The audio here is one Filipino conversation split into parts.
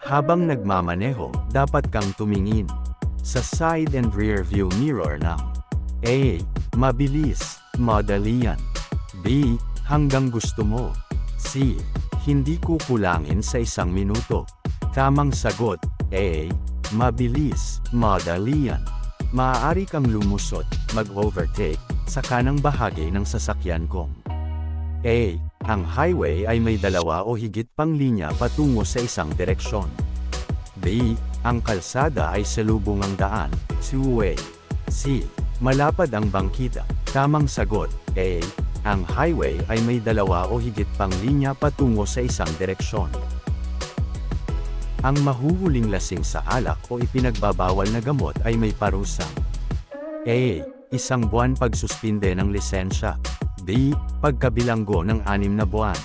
Habang nagmamaneho, dapat kang tumingin sa side and rear view mirror ng A. Mabilis, madali yan. B. Hanggang gusto mo. C. Hindi kukulangin sa 1 minuto. Tamang sagot, A. Mabilis, madali yan. Maaari kang lumusot, mag-overtake, sa kanang bahagi ng sasakyan kong A. Ang highway ay may 2 o higit pang linya patungo sa isang direksyon. B. Ang kalsada ay salubungang daan, two-way. C. Malapad ang bangkita. Tamang sagot, A. Ang highway ay may 2 o higit pang linya patungo sa isang direksyon. Ang mahuhuling lasing sa alak o ipinagbabawal na gamot ay may parusang A. 1 buwan pagsuspinde ng lisensya. B. Pagkabilanggo ng 6 na buwan.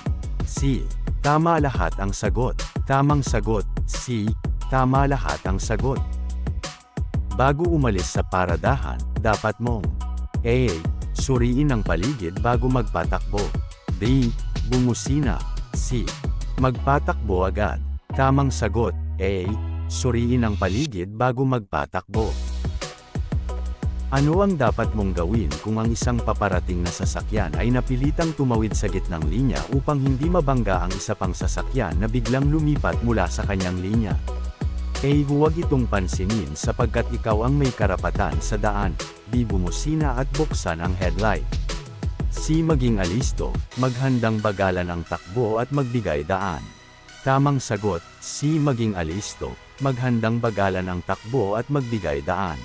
C. Tama lahat ang sagot. Tamang sagot, C. Tama lahat ang sagot. Bago umalis sa paradahan, dapat mong A. Suriin ang paligid bago magpatakbo. B. Bumusina. C. Magpatakbo agad. Tamang sagot, A. Suriin ang paligid bago magpatakbo. Ano ang dapat mong gawin kung ang isang paparating na sasakyan ay napilitang tumawid sa gitnang linya upang hindi mabangga ang isa pang sasakyan na biglang lumipat mula sa kanyang linya? A. Huwag itong pansinin sapagkat ikaw ang may karapatan sa daan. B. Bumusina at buksan ang headlight. C. Maging alisto, maghandang bagalan ang takbo at magbigay daan. Tamang sagot, C. Maging alisto, maghandang bagalan ang takbo at magbigay daan.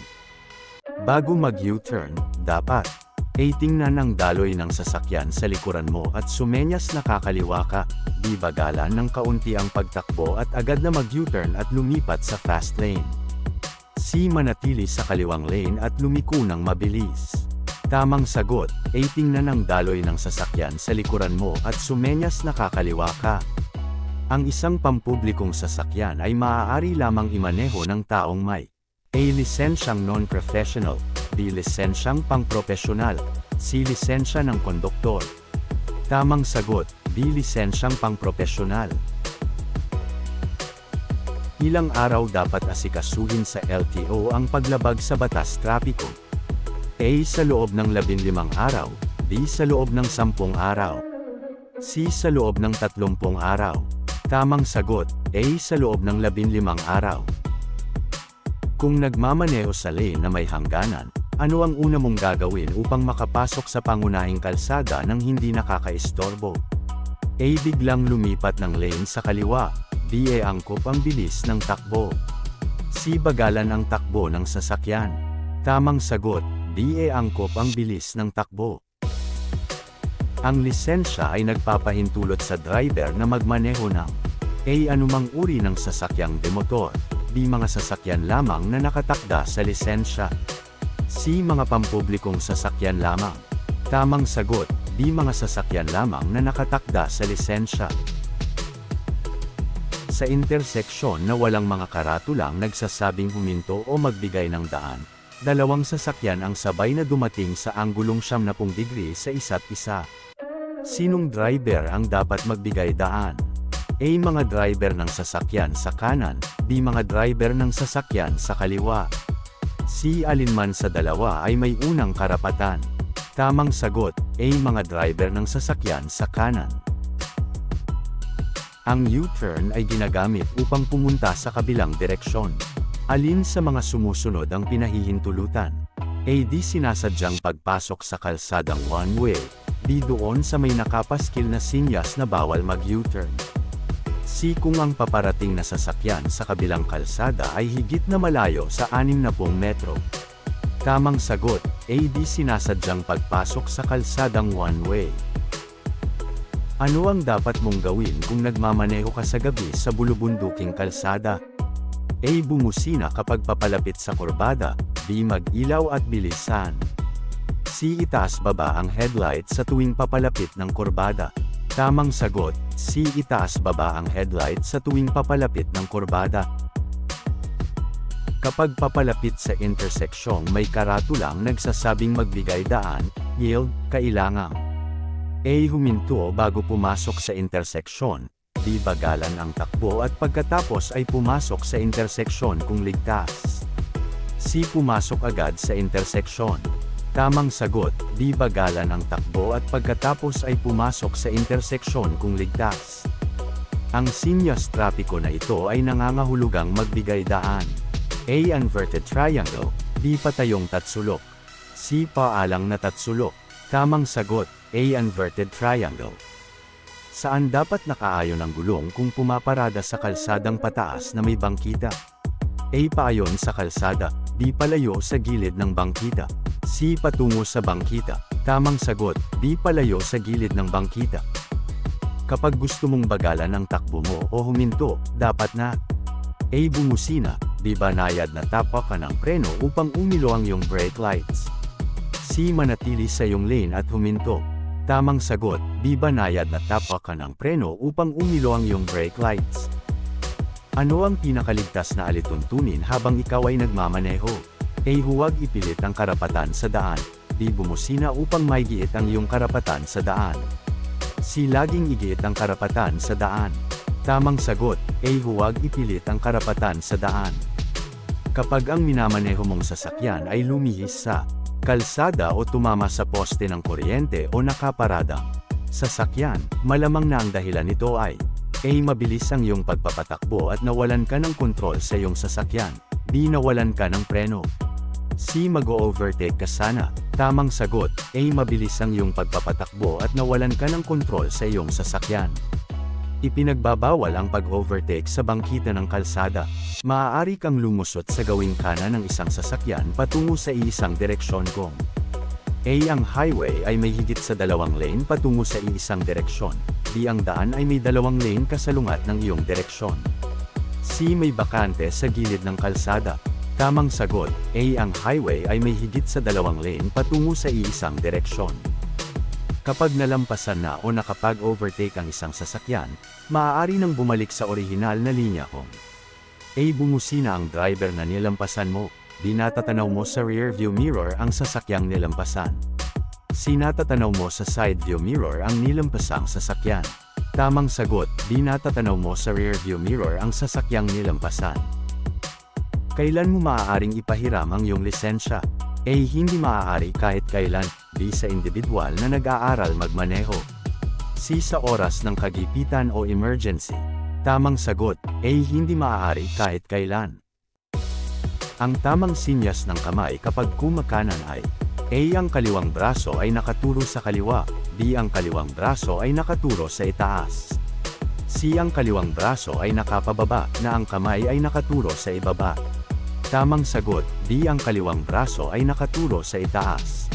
Bago mag-U-turn, dapat A. Tingnan ang daloy ng sasakyan sa likuran mo at sumenyas na kakaliwa ka. B. Bagalan ng kaunti ang pagtakbo at agad na mag-U-turn at lumipat sa fast lane. C. Manatili sa kaliwang lane at lumiko ng mabilis. Tamang sagot, A. Tingnan ang daloy ng sasakyan sa likuran mo at sumenyas na kakaliwa ka. Ang isang pampublikong sasakyan ay maaari lamang imaneho ng taong may A. Lisensyang non-professional. B. Lisensyang pang-profesional. C. Lisensya ng konduktor. Tamang sagot, B. Lisensyang pang-profesional. Ilang araw dapat asikasuhin sa LTO ang paglabag sa batas trapiko? A. Sa loob ng 15 araw. B. Sa loob ng 10 araw. C. Sa loob ng 30 araw. Tamang sagot, A. Sa loob ng 15 araw. Kung nagmamaneho sa lane na may hangganan, ano ang una mong gagawin upang makapasok sa pangunahing kalsada nang hindi nakakaistorbo? A. Biglang lumipat ng lane sa kaliwa. B. Angkop ang bilis ng takbo. C. Bagalan ang takbo ng sasakyan. Tamang sagot, B. Angkop ang bilis ng takbo. Ang lisensya ay nagpapahintulot sa driver na magmaneho ng A. Anumang uri ng sasakyang demotor. B. Mga sasakyan lamang na nakatakda sa lisensya. C. Mga pampublikong sasakyan lamang. Tamang sagot, B. Mga sasakyan lamang na nakatakda sa lisensya. Sa interseksyon na walang mga karatulang nagsasabing huminto o magbigay ng daan, 2 sasakyan ang sabay na dumating sa anggulong 90 degree sa isa't isa. Sinong driver ang dapat magbigay daan? A. Mga driver ng sasakyan sa kanan. B. Mga driver ng sasakyan sa kaliwa. C. Alinman sa dalawa ay may unang karapatan. Tamang sagot, A. Mga driver ng sasakyan sa kanan. Ang U-turn ay ginagamit upang pumunta sa kabilang direksyon. Alin sa mga sumusunod ang pinahihintulutan? A. Di sinasadyang pagpasok sa kalsadang one-way. B. Doon sa may nakapaskil na sinyas na bawal mag-U-turn. C. Kung ang paparating na sasakyan sa kabilang kalsada ay higit na malayo sa 60 metro. Tamang sagot, A. Di sinasadyang pagpasok sa kalsadang one-way. Ano ang dapat mong gawin kung nagmamaneho ka sa gabi sa bulubunduking kalsada? A. Bumusina kapag papalapit sa kurbada. B. Mag-ilaw at bilisan. C. Itaas baba ang headlight sa tuwing papalapit ng kurbada. Tamang sagot, C. Itaas baba ang headlight sa tuwing papalapit ng kurbada. Kapag papalapit sa interseksyong may karatulang nagsasabing magbigay daan, yield, kailangang A. Huminto bago pumasok sa interseksyon. B. Bagalan ang takbo at pagkatapos ay pumasok sa interseksyon kung ligtas. C. Pumasok agad sa interseksyon. Tamang sagot, B. Bagalan ang takbo at pagkatapos ay pumasok sa interseksyon kung ligtas. Ang sinyas trapiko na ito ay nangangahulugang magbigay daan. A. Inverted triangle, B. Patayong tatsulok, C. Paalang na tatsulok. Tamang sagot, A. Inverted triangle. Saan dapat nakaayon ang gulong kung pumaparada sa kalsadang pataas na may bangkita? A. Paayon sa kalsada, B. Palayo sa gilid ng bangkita, C. Patungo sa bangkita. Tamang sagot, B. Palayo sa gilid ng bangkita. Kapag gusto mong bagalan ang takbo mo o huminto, dapat na A. Bumusina, B. Banayad na tapakan ng preno upang umilo ang iyong brake lights, C. Manatili sa iyong lane at huminto. Tamang sagot, B. Banayad na tapakan ng preno upang umilo ang iyong brake lights. Ano ang pinakaligtas na alituntunin habang ikaw ay nagmamaneho? A. Huwag ipilit ang karapatan sa daan, B. Bumusina upang maigiit ang iyong karapatan sa daan, C. Laging igiit ang karapatan sa daan. Tamang sagot, A. Huwag ipilit ang karapatan sa daan. Kapag ang minamaneho mong sasakyan ay lumihis sa kalsada o tumama sa poste ng kuryente o nakaparadang sasakyan, malamang na ang dahilan nito ay A. Mabilis ang iyong pagpapatakbo at nawalan ka ng kontrol sa iyong sasakyan, B. Nawalan ka ng preno, C. Mag-o-overtake ka sana. Tamang sagot, A. Mabilis ang iyong pagpapatakbo at nawalan ka ng kontrol sa iyong sasakyan. Ipinagbabawal ang pag-overtake sa bangkita ng kalsada. Maaari kang lumusot sa gawing kanan ng isang sasakyan patungo sa iisang direksyon kung A. Ang highway ay may higit sa 2 lane patungo sa iisang direksyon, B. Ang daan ay may 2 lane kasalungat ng iyong direksyon, C. May bakante sa gilid ng kalsada. Tamang sagot, A. Ang highway ay may higit sa 2 lane patungo sa iisang direksyon. Kapag nalampasan na o nakapag-overtake ang isang sasakyan, maaari nang bumalik sa orihinal na linya kung A. Bumusina ang driver na nilampasan mo, B. Natatanaw mo sa rear view mirror ang sasakyang nilampasan, C. Natatanaw mo sa side view mirror ang nilampasang sasakyan. Tamang sagot, B. Natatanaw mo sa rear view mirror ang sasakyang nilampasan. Kailan mo maaaring ipahiram ang iyong lisensya? A. Hindi maaari kahit kailan, B. Sa individual na nag-aaral magmaneho, C. Sa oras ng kagipitan o emergency. Tamang sagot, A. Hindi maaari kahit kailan. Ang tamang sinyas ng kamay kapag kumakanan ay A. Ang kaliwang braso ay nakaturo sa kaliwa, B. Ang kaliwang braso ay nakaturo sa itaas, C. Ang kaliwang braso ay nakapababa na ang kamay ay nakaturo sa ibaba. Tamang sagot, D. Ang kaliwang braso ay nakaturo sa itaas.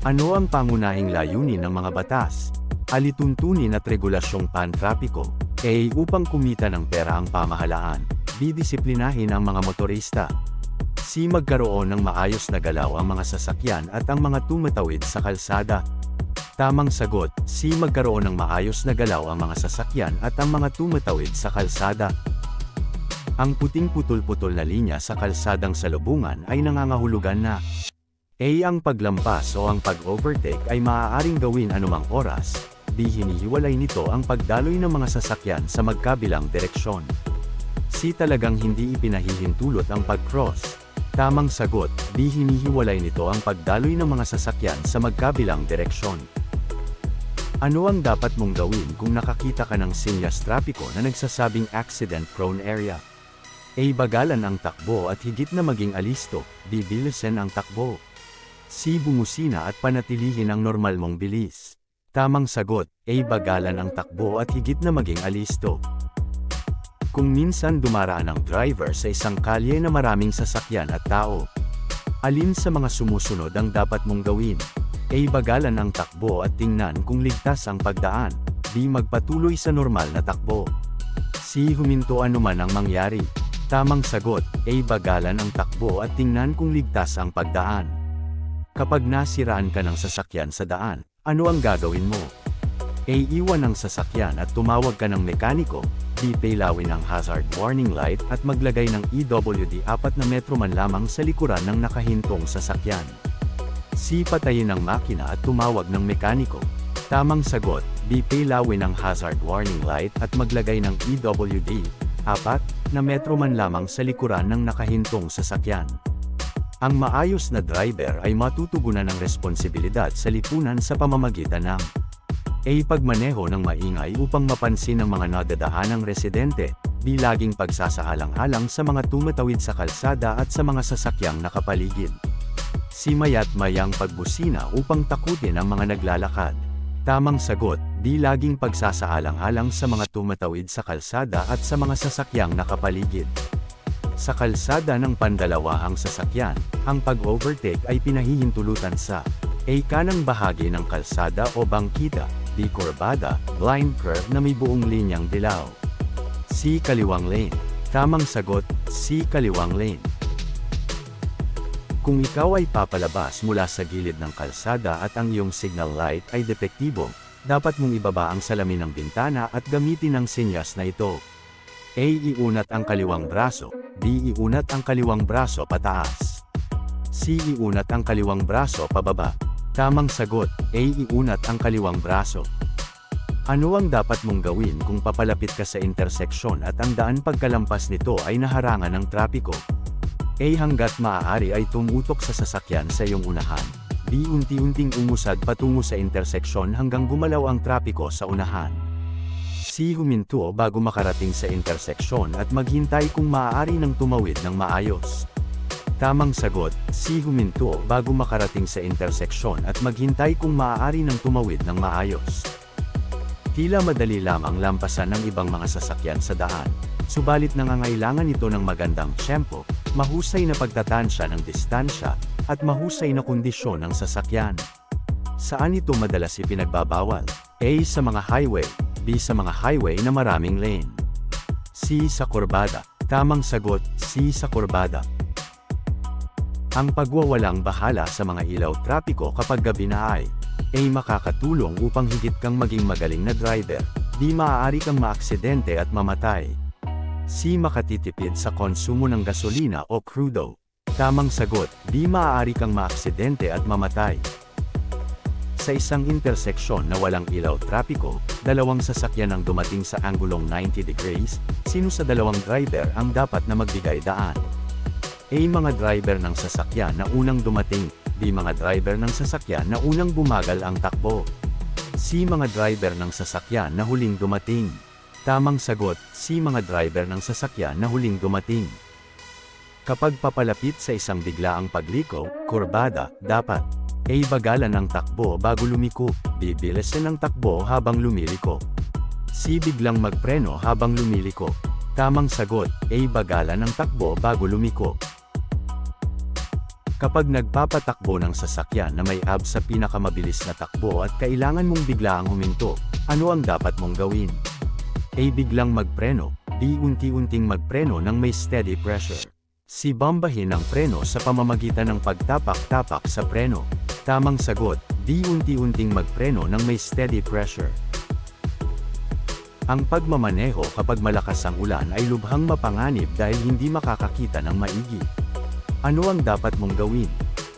Ano ang pangunahing layunin ng mga batas? Alituntunin at regulasyong pantrapiko. A. Upang kumita ng pera ang pamahalaan, B. Disiplinahin ang mga motorista, C. Magkaroon ng maayos na galaw ang mga sasakyan at ang mga tumatawid sa kalsada. Tamang sagot, C. Magkaroon ng maayos na galaw ang mga sasakyan at ang mga tumatawid sa kalsada. Ang puting putol-putol na linya sa kalsadang salubungan ay nangangahulugan na A. Ang paglampas o ang pag-overtake ay maaaring gawin anumang oras, B. Hinihiwalay nito ang pagdaloy ng mga sasakyan sa magkabilang direksyon, C. Talagang hindi ipinahihintulot ang pag-cross. Tamang sagot, B. Hinihiwalay nito ang pagdaloy ng mga sasakyan sa magkabilang direksyon. Ano ang dapat mong gawin kung nakakita ka ng sinyas trapiko na nagsasabing accident-prone area? A. Bagalan ang takbo at higit na maging alisto, B. Bilisan ang takbo, C. Bumusina at panatilihin ang normal mong bilis. Tamang sagot, A. Bagalan ang takbo at higit na maging alisto. Kung minsan dumaraan ang driver sa isang kalye na maraming sasakyan at tao, alin sa mga sumusunod ang dapat mong gawin? A. Bagalan ang takbo at tingnan kung ligtas ang pagdaan, B. Magpatuloy sa normal na takbo, C. Huminto anuman ang mangyari. Tamang sagot, A. Bagalan ang takbo at tingnan kung ligtas ang pagdaan. Kapag nasiraan ka ng sasakyan sa daan, ano ang gagawin mo? A. Iwan ang sasakyan at tumawag ka ng mekaniko, B. Pailawin ang hazard warning light at maglagay ng EWD 4 na metro man lamang sa likuran ng nakahintong sasakyan, C. Patayin ang makina at tumawag ng mekaniko. Tamang sagot, B. Pailawin ang hazard warning light at maglagay ng EWD. 4. Na metro man lamang sa likuran ng nakahintong sasakyan. Ang maayos na driver ay matutugunan ng responsibilidad sa lipunan sa pamamagitan ng A. Pagmaneho ng maingay upang mapansin ang mga nadadahanang residente. B. Laging pagsasaalang-alang sa mga tumatawid sa kalsada at sa mga sasakyang nakapaligid. C. Mayat-mayang pagbusina upang takutin ang mga naglalakad. Tamang sagot, D. Laging pagsasaalang-alang sa mga tumatawid sa kalsada at sa mga sasakyang nakapaligid. Sa kalsada ng pandalawahang sasakyan, ang pag-overtake ay pinahihintulutan sa A. Kanang bahagi ng kalsada o bangkita, B. Kurbada, blind curve na may buong linyang dilaw. C. Kaliwang lane. Tamang sagot, C. Kaliwang lane. Kung ikaw ay papalabas mula sa gilid ng kalsada at ang iyong signal light ay depektibo, dapat mong ibaba ang salamin ng bintana at gamitin ang senyas na ito. A. Iunat ang kaliwang braso. B. Iunat ang kaliwang braso pataas. C. Iunat ang kaliwang braso pababa. Tamang sagot, A. Iunat ang kaliwang braso. Ano ang dapat mong gawin kung papalapit ka sa interseksyon at ang daan pagkalampas nito ay naharangan ng trapiko? A. Hanggat maaari ay tumutok sa sasakyan sa iyong unahan. B. Unti-unting umusad patungo sa interseksyon hanggang gumalaw ang trapiko sa unahan. C. Huminto bago makarating sa interseksyon at maghintay kung maaari nang tumawid ng maayos. Tamang sagot, C. Huminto bago makarating sa interseksyon at maghintay kung maaari nang tumawid ng maayos. Tila madali lamang lampasan ng ibang mga sasakyan sa daan, subalit nangangailangan ito ng magandang tiyempo, mahusay na pagtatansya ng distansya, at mahusay na kondisyon ng sasakyan. Saan ito madalas ipinagbabawal? A. Sa mga highway. B. Sa mga highway na maraming lane. C. Sa kurbada. Tamang sagot, C. Sa kurbada. Ang pagwawalang bahala sa mga ilaw trapiko kapag gabi na ay A. Makakatulong upang higit kang maging magaling na driver. B. Maaari kang maaksidente at mamatay. C. Makatitipid sa konsumo ng gasolina o crudo. Tamang sagot, D. Maaari kang maaksidente at mamatay. Sa isang interseksyon na walang ilaw trapiko, dalawang sasakyan ang dumating sa anggulong 90 degrees, sino sa dalawang driver ang dapat na magbigay daan? A. Mga driver ng sasakyan na unang dumating. B. Mga driver ng sasakyan na unang bumagal ang takbo. C. Mga driver ng sasakyan na huling dumating. Tamang sagot, C. Mga driver ng sasakyan na huling dumating. Kapag papalapit sa isang biglaang pagliko, kurbada, dapat A. Bagalan ang takbo bago lumiko. B. Bilisan ang takbo habang lumiliko. C. Biglang magpreno habang lumiliko. Tamang sagot, A. Bagalan ang takbo bago lumiko. Kapag nagpapatakbo ng sasakyan na may ab sa pinakamabilis na takbo at kailangan mong biglaang huminto, ano ang dapat mong gawin? A. Biglang magpreno. B. Unti-unting magpreno ng may steady pressure. C. Bambahin ang preno sa pamamagitan ng pagtapak-tapak sa preno. Tamang sagot, D. Unti-unting magpreno ng may steady pressure. Ang pagmamaneho kapag malakas ang ulan ay lubhang mapanganib dahil hindi makakakita ng maigi. Ano ang dapat mong gawin?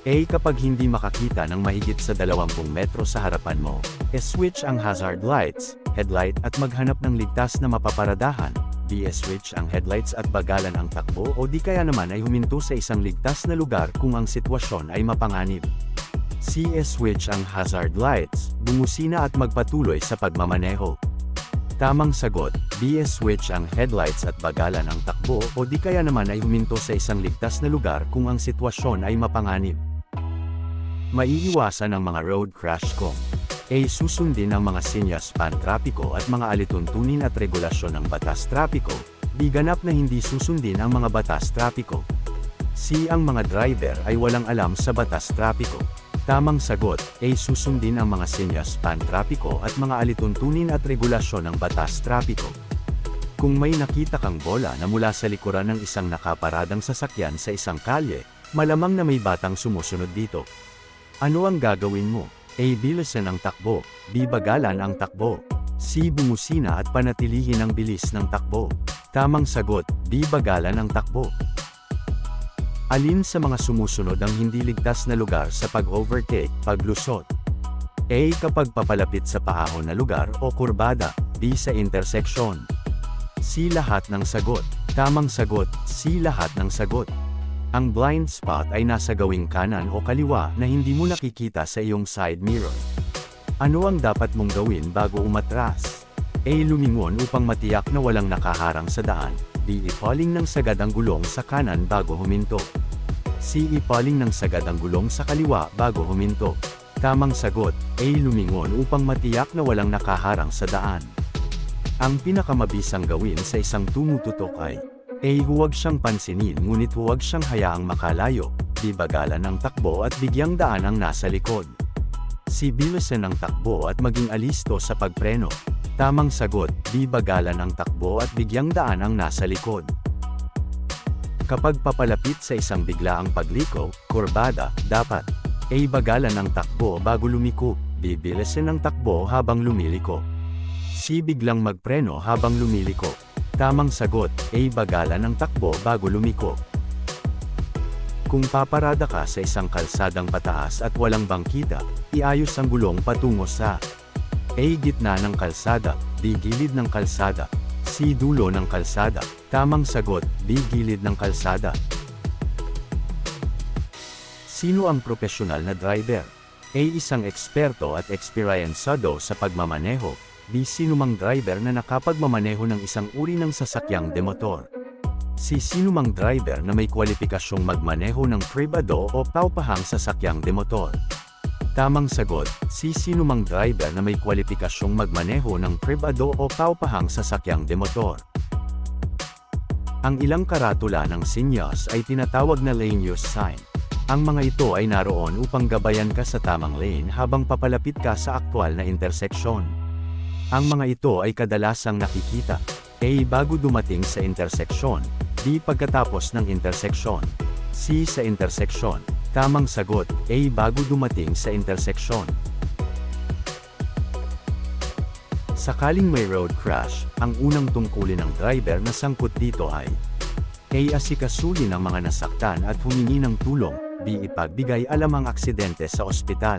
A. Kapag hindi makakita ng mahigit sa 20 metro sa harapan mo, switch ang hazard lights, headlight at maghanap ng ligtas na mapaparadahan. B. Switch ang headlights at bagalan ang takbo o di kaya naman ay huminto sa isang ligtas na lugar kung ang sitwasyon ay mapanganib. C. Switch ang hazard lights, bumusina at magpatuloy sa pagmamaneho. Tamang sagot, B. Switch ang headlights at bagalan ang takbo o di kaya naman ay huminto sa isang ligtas na lugar kung ang sitwasyon ay mapanganib. Maiiwasan ang mga road crash kung A. Susundin ang mga senyas pantrapiko at mga alituntunin at regulasyon ng batas trapiko. B. Ganap na hindi susundin ang mga batas trapiko. C. Ang mga driver ay walang alam sa batas trapiko. Tamang sagot, A. Susundin ang mga senyas pantrapiko at mga alituntunin at regulasyon ng batas trapiko. Kung may nakita kang bola na mula sa likuran ng isang nakaparadang sasakyan sa isang kalye, malamang na may batang sumusunod dito. Ano ang gagawin mo? A. Bilisan ang takbo. B. Bagalan ang takbo. C. Bumusina at panatilihin ang bilis ng takbo. Tamang sagot, B. Bagalan ang takbo. Alin sa mga sumusunod ang hindi ligtas na lugar sa pag-overtake, paglusot? A. Kapag papalapit sa paahon na lugar o kurbada. B. Sa interseksyon. C. Lahat ng sagot. Tamang sagot, C. Lahat ng sagot. Ang blind spot ay nasa gawing kanan o kaliwa na hindi mo nakikita sa iyong side mirror. Ano ang dapat mong gawin bago umatras? A. Lumingon upang matiyak na walang nakaharang sa daan. B. Ipaling ng sagad ang gulong sa kanan bago huminto. C. Ipaling ng sagad ang gulong sa kaliwa bago huminto. Tamang sagot, A. Lumingon upang matiyak na walang nakaharang sa daan. Ang pinakamabisang gawin sa isang tumututok ay A. Huwag siyang pansinin ngunit huwag siyang hayaang makalayo. B. Bagalan ang takbo at bigyang daan ang nasa likod. C. Bilisan ang takbo at maging alisto sa pagpreno. Tamang sagot, B. Bagalan ang takbo at bigyang daan ang nasa likod. Kapag papalapit sa isang biglaang pagliko, kurbada, dapat A. Bagalan ang takbo bago lumiko. B. Bilisan ang takbo habang lumiliko. C. Biglang magpreno habang lumiliko. Tamang sagot, A. Bagalan ang takbo bago lumiko. Kung paparada ka sa isang kalsadang pataas at walang bangkita, iayos ang gulong patungo sa A. Gitna ng kalsada, B. Gilid ng kalsada, C. Dulo ng kalsada. Tamang sagot, B. Gilid ng kalsada. Sino ang profesional na driver? A. Isang eksperto at eksperyensado sa pagmamaneho. B. Sinumang driver na nakapagmamaneho ng isang uri ng sasakyang demotor. C. Sinumang driver na may kwalipikasyong magmaneho ng pribado o paupahang sasakyang demotor. Tamang sagot, C. Sinumang driver na may kwalipikasyong magmaneho ng pribado o paupahang sasakyang demotor. Ang ilang karatula ng sinyas ay tinatawag na lane use sign. Ang mga ito ay naroon upang gabayan ka sa tamang lane habang papalapit ka sa aktwal na interseksyon. Ang mga ito ay kadalasang nakikita, A. Bago dumating sa interseksyon, B. Pagkatapos ng interseksyon, C. Sa interseksyon. Tamang sagot, A. Bago dumating sa interseksyon. Sakaling may road crash, ang unang tungkulin ng driver na sangkot dito ay A. Asikasuhin ang mga nasaktan at humingi ng tulong, B. Ipagbigay alam ang aksidente sa ospital,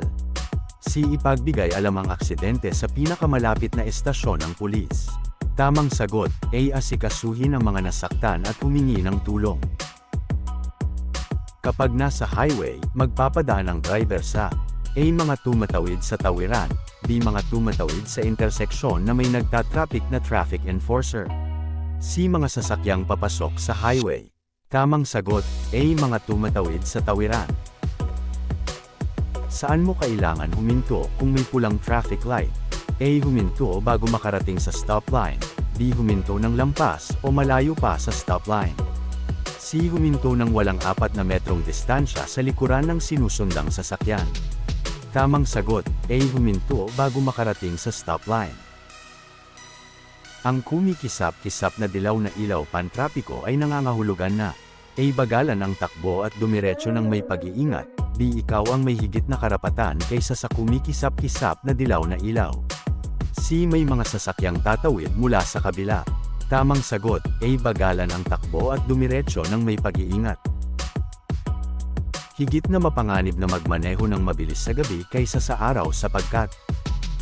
C. Ipagbigay alam ang aksidente sa pinakamalapit na estasyon ng pulis. Tamang sagot, A. Asikasuhin ang mga nasaktan at humingi ng tulong. Kapag nasa highway, magpapadaan ang driver sa A. Mga tumatawid sa tawiran, B. Mga tumatawid sa interseksyon na may nagtatraffic na traffic enforcer, C. Mga sasakyang papasok sa highway. Tamang sagot, A. Mga tumatawid sa tawiran. Saan mo kailangan huminto kung may pulang traffic light? A. Huminto bago makarating sa stopline, B. Huminto ng lampas o malayo pa sa stopline, C. Huminto ng walang 4 na metrong distansya sa likuran ng sinusundang sasakyan. Tamang sagot, A. Huminto bago makarating sa stopline. Ang kumikisap-kisap na dilaw na ilaw pantrapiko ay nangangahulugan na A. Bagalan ang takbo at dumiretso ng may pag-iingat, B. Ikaw ang may higit na karapatan kaysa sa kumikisap-kisap na dilaw na ilaw, C. May mga sasakyang tatawid mula sa kabila. Tamang sagot, A. Bagalan ang takbo at dumiretso ng may pag-iingat. Higit na mapanganib na magmaneho ng mabilis sa gabi kaysa sa araw sapagkat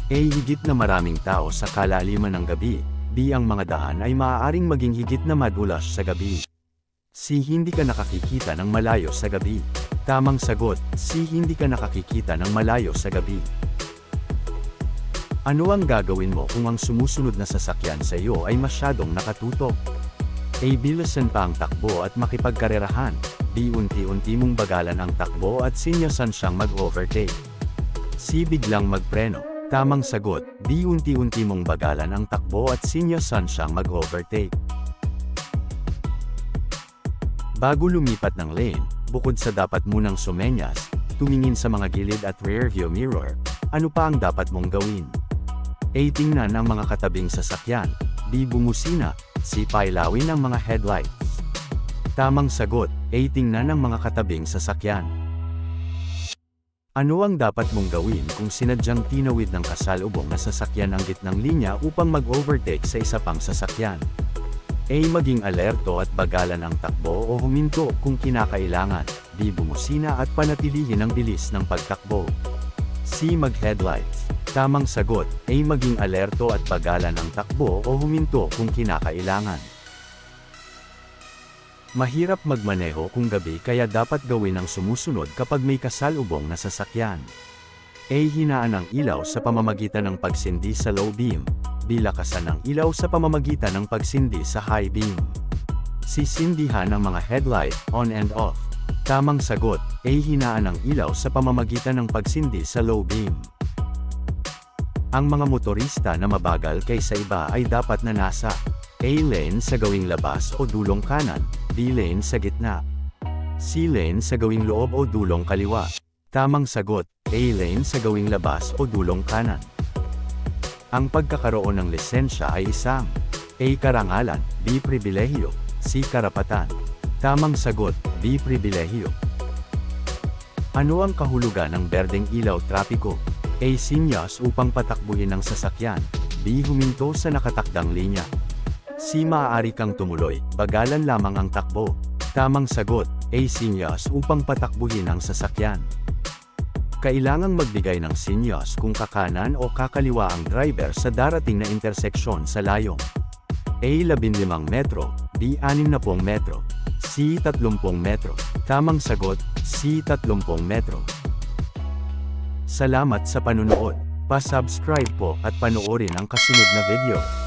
A. Higit na maraming tao sa kalaliman ng gabi, B. Ang mga daan ay maaaring maging higit na madulas sa gabi, C. Hindi ka nakakikita ng malayo sa gabi. Tamang sagot, C. Hindi ka nakakikita ng malayo sa gabi. Ano ang gagawin mo kung ang sumusunod na sasakyan sa iyo ay masyadong nakatutok? A. Bilisan pa ang takbo at makipagkarerahan, B. Unti-unti mong bagalan ang takbo at sinyasan siyang mag-overtake, C. Biglang magpreno. Tamang sagot, B. Unti-unti mong bagalan ang takbo at sinyasan siyang mag-overtake. Bago lumipat ng lane, bukod sa dapat munang sumenyas, tumingin sa mga gilid at rearview mirror, ano pa ang dapat mong gawin? A. Tingnan ang mga katabing sasakyan, B. Bumusina, C. Pailawin ang mga headlights. Tamang sagot, A. Tingnan ang mga katabing sasakyan. Ano ang dapat mong gawin kung sinadyang tinawid ng kasalubong na sasakyan ang gitnang linya upang mag-overtake sa isa pang sasakyan? A. Maging alerto at bagalan ang takbo o huminto kung kinakailangan, B. Bumusina at panatilihin ang bilis ng pagtakbo, C. Mag-headlights. Tamang sagot, A. Maging alerto at bagalan ang takbo o huminto kung kinakailangan. Mahirap magmaneho kung gabi kaya dapat gawin ang sumusunod kapag may kasalubong na sasakyan. A. Hinaan ang ilaw sa pamamagitan ng pagsindi sa low beam. B. Lakasan ang ilaw sa pamamagitan ng pagsindi sa high beam. C. Sindihan ang mga headlight, on and off. Tamang sagot, A. Hinaan ang ilaw sa pamamagitan ng pagsindi sa low beam. Ang mga motorista na mabagal kaysa iba ay dapat na nasa A. Lane sa gawing labas o dulong kanan, B. Lane sa gitna, C. Lane sa gawing loob o dulong kaliwa. Tamang sagot, A. Lane sa gawing labas o dulong kanan. Ang pagkakaroon ng lisensya ay isang A. Karangalan, B. Pribilehiyo, C. Karapatan. Tamang sagot, B. Pribilehiyo. Ano ang kahulugan ng berdeng ilaw trapiko? A. Sinyas upang patakbuhin ng sasakyan, B. Huminto sa nakatakdang linya, C. Maaari kang tumuloy, bagalan lamang ang takbo. Tamang sagot, A. Sinyas upang patakbuhin ang sasakyan. Kailangang magbigay ng sinyas kung kakanan o kakaliwa ang driver sa darating na interseksyon sa layong A. 15 metro, B. 60 metro, C. 30 metro. Tamang sagot, C. 30 metro. Salamat sa panunood. Pa-subscribe po at panoorin ang kasunod na video.